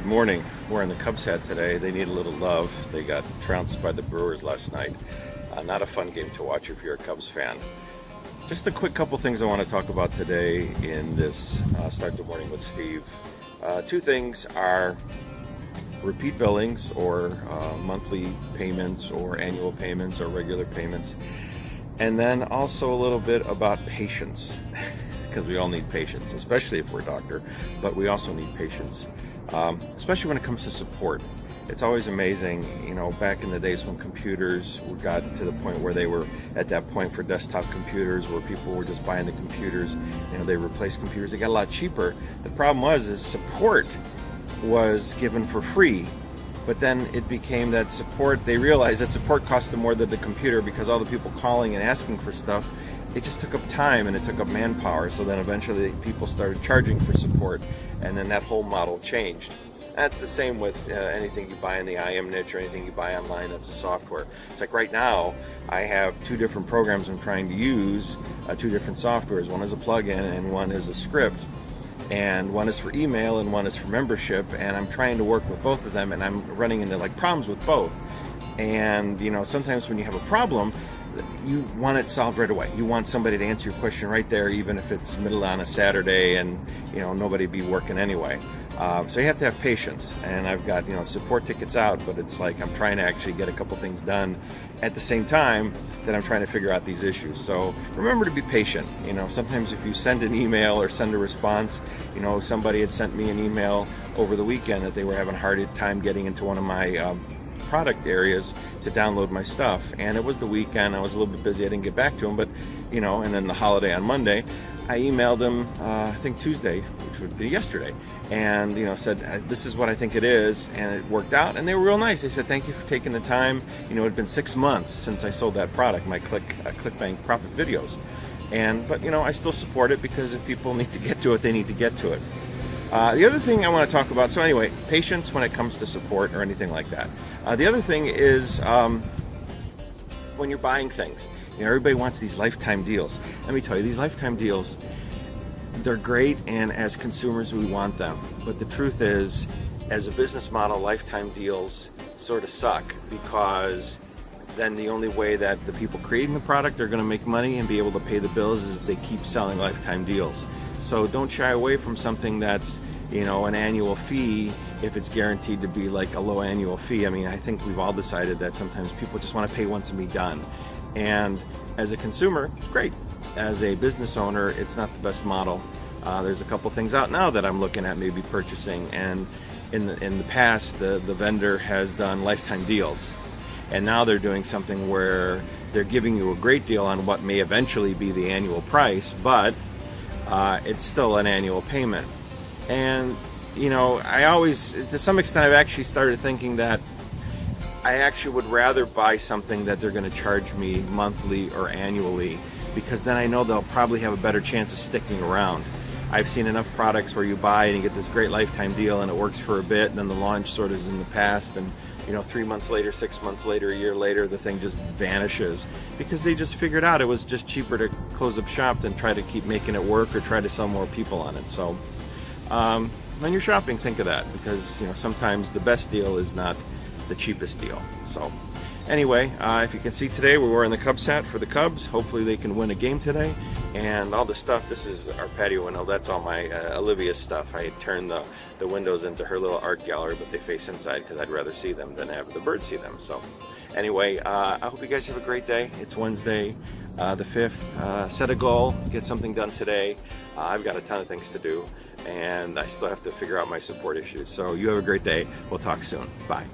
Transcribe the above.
Good morning. Wearing the Cubs hat today. They need a little love. They got trounced by the Brewers last night. Not a fun game to watch if you're a Cubs fan. Just a quick couple things I want to talk about today in this Start the Morning with Steve. Two things are repeat billings or monthly payments or annual payments or regular payments. And then also a little bit about patience, because we all need patience, especially if we're a doctor, but we also need patience, especially when it comes to support. It's always amazing, you know, back in the days when computers got to the point where they were at that point for desktop computers where people were just buying the computers, you know, they replaced computers, they got a lot cheaper. The problem is support was given for free, but then it became that support, they realized that support cost them more than the computer because all the people calling and asking for stuff, it just took up time and it took up manpower. So then eventually people started charging for support, and then that whole model changed. That's the same with anything you buy in the IM niche or anything you buy online that's a software. It's like right now I have two different programs I'm trying to use, two different softwares. One is a plugin and one is a script. And one is for email and one is for membership, and I'm trying to work with both of them, and I'm running into like problems with both. And you know, sometimes when you have a problem, you want it solved right away. You want somebody to answer your question right there, even if it's middle on a Saturday and you know nobody be working anyway. So you have to have patience, and I've got, you know, support tickets out, but it's like I'm trying to actually get a couple things done at the same time that I'm trying to figure out these issues. So remember to be patient. You know, sometimes if you send an email or send a response, you know, somebody had sent me an email over the weekend that they were having a hard time getting into one of my product areas to download my stuff, and it was the weekend, I was a little bit busy, I didn't get back to them, but you know, and then the holiday on Monday, I emailed them I think Tuesday, which would be yesterday, and you know, said this is what I think it is, and it worked out, and they were real nice. They said thank you for taking the time. You know, it had been 6 months since I sold that product, my ClickBank profit videos, but you know, I still support it because if people need to get to it, they need to get to it. The other thing I want to talk about, so anyway, patience when it comes to support or anything like that. The other thing is when you're buying things, you know, everybody wants these lifetime deals. Let me tell you, these lifetime deals, they're great, and as consumers we want them. But the truth is, as a business model, lifetime deals sort of suck, because then the only way that the people creating the product are going to make money and be able to pay the bills is if they keep selling lifetime deals. So don't shy away from something that's, you know, an annual fee if it's guaranteed to be like a low annual fee. I mean, I think we've all decided that sometimes people just want to pay once and be done. And as a consumer, it's great. As a business owner, it's not the best model. There's a couple things out now that I'm looking at maybe purchasing, and in the past, the vendor has done lifetime deals. And now they're doing something where they're giving you a great deal on what may eventually be the annual price, but it's still an annual payment. And you know, I always, to some extent, I've actually started thinking that I actually would rather buy something that they're going to charge me monthly or annually, because then I know they'll probably have a better chance of sticking around. I've seen enough products where you buy and you get this great lifetime deal and it works for a bit, and then the launch sort of is in the past, and you know, 3 months later, 6 months later, a year later, the thing just vanishes because they just figured out it was just cheaper to close up shop than try to keep making it work or try to sell more people on it. So when you're shopping, think of that, because you know, sometimes the best deal is not the cheapest deal. So anyway, if you can see today, we're wearing the Cubs hat for the Cubs. Hopefully they can win a game today. And all the stuff, this is our patio window, that's all my Olivia's stuff. I had turned the windows into her little art gallery, but they face inside because I'd rather see them than have the birds see them. So anyway, I hope you guys have a great day. It's Wednesday, the 5th. Set a goal, get something done today. I've got a ton of things to do, and I still have to figure out my support issues. So you have a great day. We'll talk soon. Bye.